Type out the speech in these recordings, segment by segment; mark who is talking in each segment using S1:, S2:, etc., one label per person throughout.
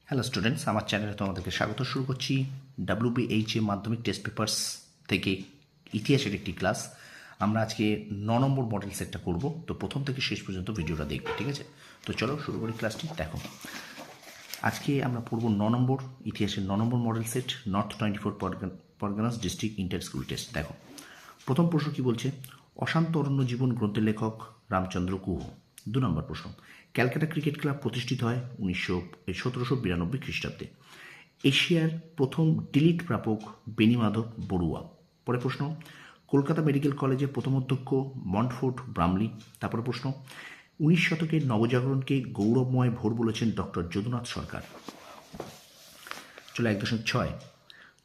S1: Hello students, আমার চ্যানেলে তোমাদেরকে স্বাগত। শুরু করছি WBHA মাধ্যমিক টেস্ট পেপার্স থেকে ইতিহাসের একটি ক্লাস। আমরা আজকে 9 নম্বর মডেল সেটটা করব। তো প্রথম থেকে শেষ পর্যন্ত ভিডিওটা দেখবে, ঠিক আছে? তো চলো শুরু করি ক্লাসটি। দেখো, আজকে আমরা পড়ব 9 নম্বর ইতিহাসের 9 নম্বর model set, North 24 Parganas district inter school test. দেখো, প্রথম প্রশ্ন কি বলছে? অশান্ত অরণ্য জীবন গ্রন্থের লেখক রামচন্দ্র গুহ। 2 নম্বর প্রশ্ন, ক্যালকাটা ক্রিকেট ক্লাব প্রতিষ্ঠিত হয় 1792 খ্রিস্টাব্দে। এশিয়ার প্রথম ডিলিট প্রাপক বেণীমাধব বড়ুয়া। পরে প্রশ্ন, কলকাতা মেডিকেল কলেজের প্রথম অধ্যক্ষ মন্টফোর্ট ব্রামলি। তারপরে প্রশ্ন, 19 শতকের নবজাগরণকে গৌরবময় ভোর বলেছেন ডক্টর যদুনাথ সরকার। চলো 1.6,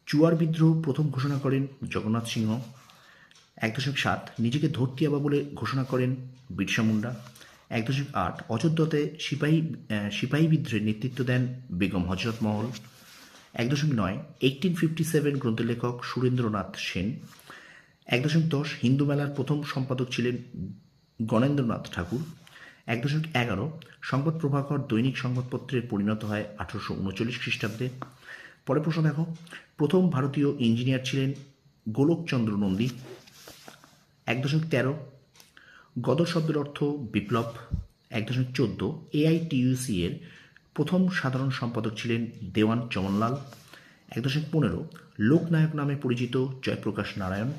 S1: চুয়ার বিদ্রোহ প্রথম ঘোষণা করেন জগন্নাথ সিংহ। 1.7, নিজেকে ধরতিয়াবা বলে ঘোষণা করেন বিরসা মুন্ডা। 1.8, অযোধ্যাতে সিপাহী বিদ্রোহের নেতৃত্ব দেন বেগম হজরত মহল। 1.9, 1857 গ্রন্থের লেখক সুরেন্দ্রনাথ সেন। 1.10, হিন্দু মেলার প্রথম সম্পাদক ছিলেন গণেন্দ্রনাথ ঠাকুর। 1.11, সংবাদ প্রভাকর দৈনিক সংবাদপত্রের পরিণত হয় 1839 খ্রিস্টাব্দে। পরে প্রশ্ন দেখো, প্রথম ভারতীয় ইঞ্জিনিয়ার ছিলেন গোলকচন্দ্র নন্দী। 1.13, গদর শব্দের অর্থ বিপ্লব। 1.14, AITUC এর প্রথম সাধারণ সম্পাদক ছিলেন দেওয়ান চমনলাল। 1.15, লোকনায়ক নামে পরিচিত জয়প্রকাশ নারায়ণ।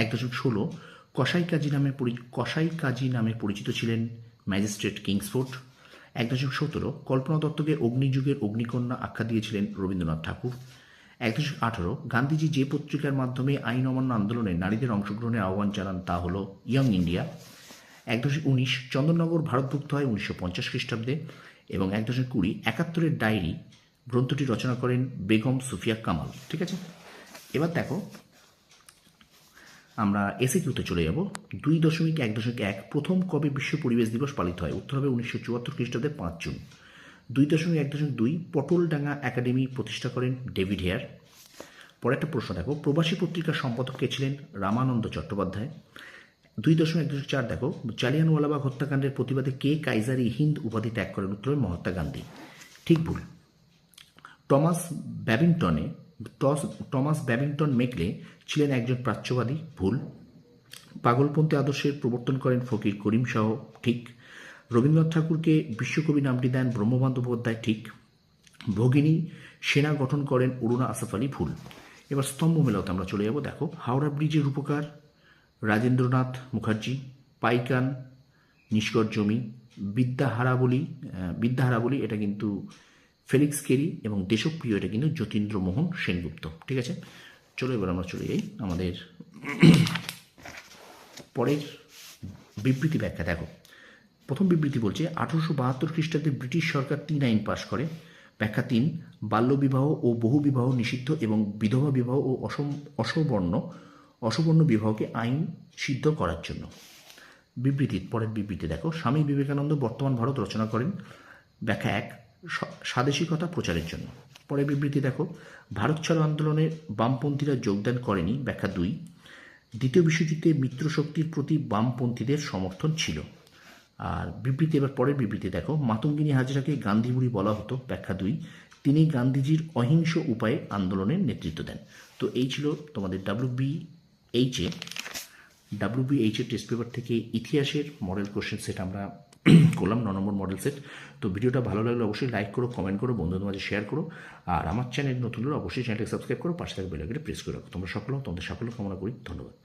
S1: 1.16, কসাই কাজী নামে পরিচিত ছিলেন ম্যাজিস্ট্রেট কিংসফোর্ড। 1.17, কল্পনা দত্তকে অগ্নিযুগের অগ্নিকন্যা আখ্যা দিয়েছিলেন রবীন্দ্রনাথ ঠাকুর। 1.18, গান্ধীজি যে পত্রিকার মাধ্যমে আইন অমান্য আন্দোলনে নারীদের অংশগ্রহণের আহ্বান জানান তা হল ইয়ং ইন্ডিয়া। 1.19, চন্দননগর ভারতভুক্ত হয় 1950 খ্রিস্টাব্দে। এবং 1.20, 71-এর ডায়েরি গ্রন্থটি রচনা করেন বেগম সুফিয়া কামাল। ঠিক আছে, এবার দেখো আমরা এসিকিউতে চলে যাব। 2.1.1, প্রথম কবে বিশ্ব পরিবেশ দিবস পালিত হয়? উত্তর হবে 1974 খ্রিস্টাব্দে 5 জুন। 2.1.2, পটলডাঙ্গা একাডেমি প্রতিষ্ঠা করেন ডেভিড হেয়ার। পরে একটা প্রশ্ন দেখো, প্রবাসী পত্রিকার সম্পাদক কে ছিলেন? রামানন্দ চট্টোপাধ্যায়। 2.1.4, দেখো, জালিয়ানওয়ালাবাগ হত্যাকাণ্ডের প্রতিবাদে কে কাইজার ই হিন্দ উপাধি ত্যাগ করেন? উত্তর হবে মহাত্মা গান্ধী। ঠিক ভুল। টমাস ব্যাবিংটন মেকলে ছিলেন একজন প্রাচ্যবাদী। ভুল। পাগলপন্থী আদর্শের প্রবর্তন করেন ফকির করিম শাহ। ঠিক। রবীন্দ্রনাথ ঠাকুরকে বিশ্বকবি নামটি দেন ব্রহ্মবন্ধ বন্দ্যোপাধ্যায়। ঠিক। ভগিনী সেনা গঠন করেন অরুণা আসফ আলী। ভুল। এবার স্তম্ভ মেলাতে আমরা চলে যাব। দেখো, হাওড়া ব্রিজের রূপকার রাজেন্দ্রনাথ মুখার্জি। পাইকান নিষ্কর জমি। বিদ্যাহারাবলী এটা কিন্তু ফেলিক্স কেরি। এবং দেশপ্রিয় এটা কিন্তু যতীন্দ্রমোহন সেনগুপ্ত। ঠিক আছে, চলো এবার আমরা চলে যাই আমাদের পরের বিবৃতি ব্যাখ্যা। দেখো, প্রথম বিবৃতি বলছে 1872 খ্রিস্টাব্দে ব্রিটিশ সরকার 3 আইন পাশ করে। ব্যাখ্যা 3, বাল্যবিবাহ ও বহুবিবাহ নিষিদ্ধ এবং বিধবা বিবাহ ও অসবর্ণ বিবাহকে আইন সিদ্ধ করার জন্য। পরের বিবৃতি দেখো, স্বামী বিবেকানন্দ বর্তমান ভারত রচনা করেন। ব্যাখ্যা 1, স্বাদেশিকতা প্রচারের জন্য। পরের বিবৃতি দেখো, ভারত ছাড়ো আন্দোলনে বামপন্থীরা যোগদান করেনি। ব্যাখ্যা 2, দ্বিতীয় বিশ্বযুদ্ধে মিত্রশক্তির প্রতি বামপন্থীদের সমর্থন ছিল। আর এবার পরের বিবৃতি দেখো, মাতঙ্গিনী হাজরাকে গান্ধী বুড়ি বলা হতো। ব্যাখ্যা 2, তিনি গান্ধীজির অহিংস উপায়ে আন্দোলনের নেতৃত্ব দেন। তো এই ছিল তোমাদের WBH টেস্ট পেপার থেকে ইতিহাসের মডেল কোশ্চেন সেট আমরা করলাম, 9 নম্বর মডেল সেট। তো ভিডিওটা ভালো লাগলে অবশ্যই লাইক করো, কমেন্ট করো, বন্ধুদের মাঝে শেয়ার করো। আর আমার চ্যানেল নতুন হলে অবশ্যই চ্যানেলকে সাবস্ক্রাইব করো, পাশে থাকা বেল আইকনটি প্রেস করে রাখো। তোমাদের সাফল্য কামনা করি। ধন্যবাদ।